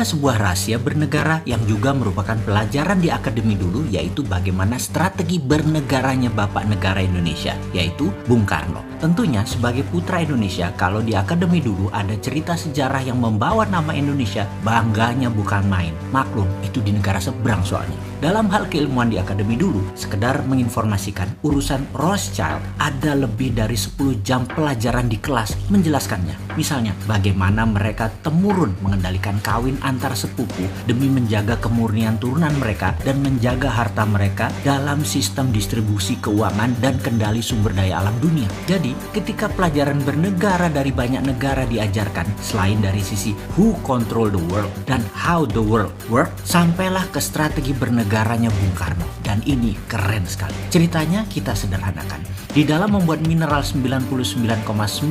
Ada sebuah rahasia bernegara yang juga merupakan pelajaran di akademi dulu, yaitu bagaimana strategi bernegaranya Bapak Negara Indonesia, yaitu Bung Karno. Tentunya sebagai putra Indonesia, kalau di akademi dulu ada cerita sejarah yang membawa nama Indonesia, bangganya bukan main. Maklum, itu di negara seberang soalnya. Dalam hal keilmuan di akademi dulu, sekedar menginformasikan urusan Rothschild, ada lebih dari 10 jam pelajaran di kelas menjelaskannya. Misalnya, bagaimana mereka temurun mengendalikan kawin antar sepupu demi menjaga kemurnian turunan mereka dan menjaga harta mereka dalam sistem distribusi keuangan dan kendali sumber daya alam dunia. Jadi, ketika pelajaran bernegara dari banyak negara diajarkan, selain dari sisi who control the world dan how the world work, sampailah ke strategi bernegaranya Bung Karno. Dan ini keren sekali. Ceritanya kita sederhanakan. Di dalam membuat mineral 99,9%,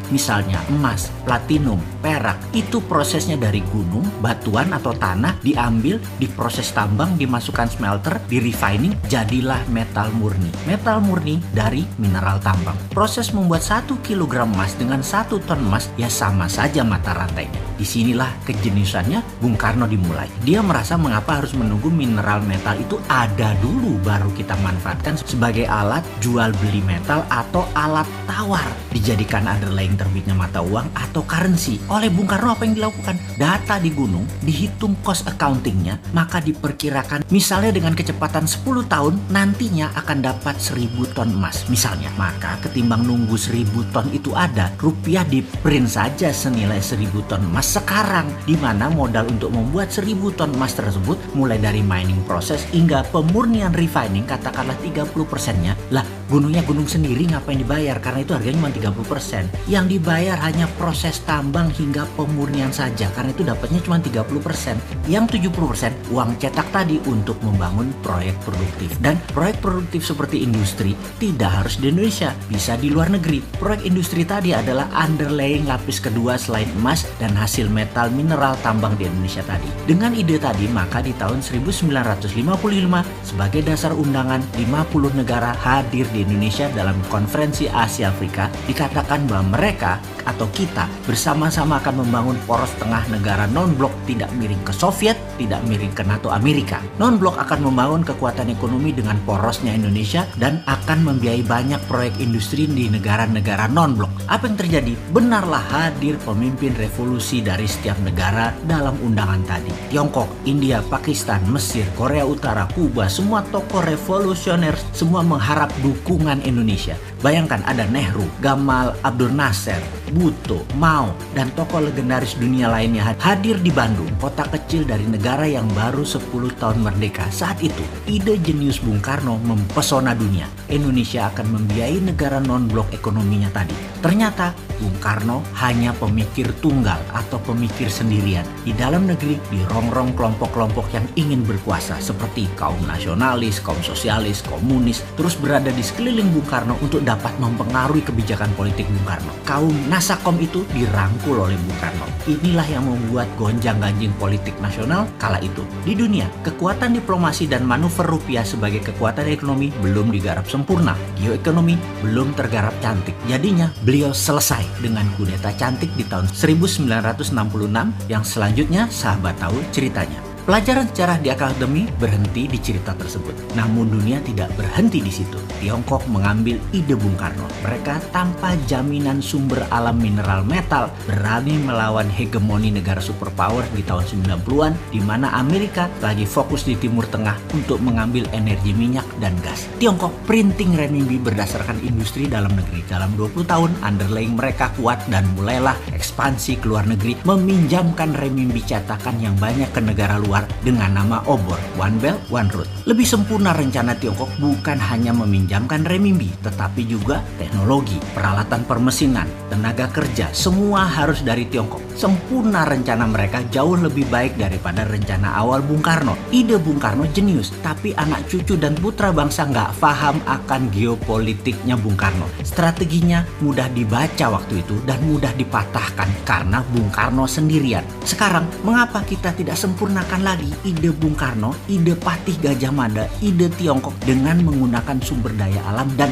misalnya emas, platinum, perak, itu prosesnya dari gunung, batuan atau tanah diambil, diproses tambang, dimasukkan smelter, di refining, jadilah metal murni. Metal murni dari mineral tambang. Proses membuat 1 kg emas dengan 1 ton emas ya sama saja mata rantainya. Disinilah kejeniusannya Bung Karno dimulai. Dia merasa mengapa harus menunggu mineral metal itu ada dulu baru kita manfaatkan sebagai alat jual beli metal atau alat tawar, dijadikan underlying terbitnya mata uang atau currency. Oleh Bung Karno apa yang dilakukan? Data di gunung, dihitung cost accountingnya, maka diperkirakan misalnya dengan kecepatan 10 tahun nantinya akan dapat 1000 ton emas misalnya. Maka ketimbang nunggu 1000 ton itu ada, rupiah di print saja senilai 1000 ton emas sekarang, di mana modal untuk membuat 1000 ton emas tersebut mulai dari mining proses hingga pemurnian refining katakanlah 30%-nya. Lah, gunungnya gunung sendiri ngapain dibayar? Karena itu harganya cuma 30%. Yang dibayar hanya proses tambang hingga pemurnian saja, karena itu dapatnya cuma 30%. Yang 70% uang cetak tadi untuk membangun proyek produktif. Dan proyek produktif seperti industri tidak harus di Indonesia, bisa di luar negeri. Proyek industri tadi adalah underlying lapis kedua selain emas dan hasil metal mineral tambang di Indonesia tadi. Dengan ide tadi, maka di tahun 1955 sebagai dasar undangan 50 negara hadir di Indonesia dalam konferensi Asia Afrika, dikatakan bahwa mereka atau kita bersama-sama akan membangun poros tengah negara non-blok, tidak miring ke Soviet, tidak miring ke NATO Amerika. Non-blok akan membangun kekuatan ekonomi dengan porosnya Indonesia dan akan membiayai banyak proyek industri di negara-negara non-blok. Apa yang terjadi? Benarlah hadir pemimpin revolusi dari setiap negara dalam undangan tadi. Tiongkok, India, Pakistan, Mesir, Korea Utara, Kuba, semua tokoh revolusioner semua mengharap dukungan Indonesia. Bayangkan ada Nehru, Gamal Abdul Nasser, Bhutto, Mao, dan tokoh legendaris dunia lainnya hadir di Bandung, kota kecil dari negara yang baru 10 tahun merdeka. Saat itu, ide jenius Bung Karno mempesona dunia. Indonesia akan membiayai negara non-blok ekonominya tadi. Ternyata, Bung Karno hanya pemikir tunggal atau pemikir sendirian. Di dalam negeri dirongrong kelompok-kelompok yang ingin berkuasa seperti kaum nasionalis, kaum sosialis, komunis, terus berada di sekeliling Bung Karno untuk dapat mempengaruhi kebijakan politik Bung Karno. Kaum Nasakom itu dirangkul oleh Bung Karno. Inilah yang membuat gonjang-ganjing politik nasional kala itu. Di dunia, kekuatan diplomasi dan manuver rupiah sebagai kekuatan ekonomi belum digarap sempurna. Geoekonomi belum tergarap cantik. Jadinya, beliau selesai dengan kudeta cantik di tahun 1966 yang selanjutnya sahabat tahu ceritanya. Pelajaran sejarah di akademi berhenti di cerita tersebut. Namun dunia tidak berhenti di situ. Tiongkok mengambil ide Bung Karno. Mereka tanpa jaminan sumber alam mineral metal berani melawan hegemoni negara superpower di tahun 90-an, di mana Amerika lagi fokus di Timur Tengah untuk mengambil energi minyak dan gas. Tiongkok printing renminbi berdasarkan industri dalam negeri. Dalam 20 tahun underlying mereka kuat dan mulailah ekspansi ke luar negeri, meminjamkan renminbi cetakan yang banyak ke negara luar dengan nama obor, One Belt, One Road. Lebih sempurna rencana Tiongkok bukan hanya meminjamkan renminbi, tetapi juga teknologi, peralatan permesinan, tenaga kerja, semua harus dari Tiongkok. Sempurna rencana mereka jauh lebih baik daripada rencana awal Bung Karno. Ide Bung Karno jenius, tapi anak cucu dan putra bangsa nggak paham akan geopolitiknya Bung Karno. Strateginya mudah dibaca waktu itu dan mudah dipatahkan karena Bung Karno sendirian. Sekarang, mengapa kita tidak sempurnakan lagi ide Bung Karno, ide Patih Gajah Mada, ide Tiongkok dengan menggunakan sumber daya alam dan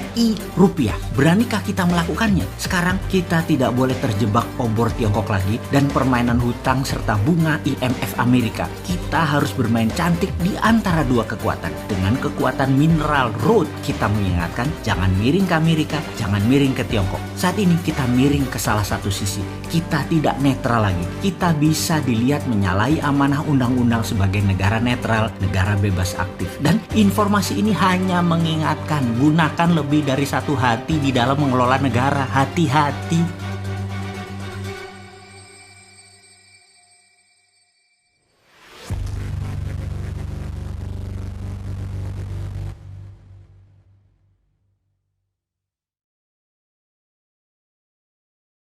rupiah. Beranikah kita melakukannya? Sekarang kita tidak boleh terjebak obor Tiongkok lagi dan permainan hutang serta bunga IMF Amerika. Kita harus bermain cantik di antara dua kekuatan. Dengan kekuatan mineral road, kita mengingatkan jangan miring ke Amerika, jangan miring ke Tiongkok. Saat ini kita miring ke salah satu sisi. Kita tidak netral lagi. Kita bisa dilihat menyalahi amanah undang-undang sebagai negara netral, negara bebas aktif. Dan informasi ini hanya mengingatkan, gunakan lebih dari satu hati di dalam mengelola negara. Hati-hati.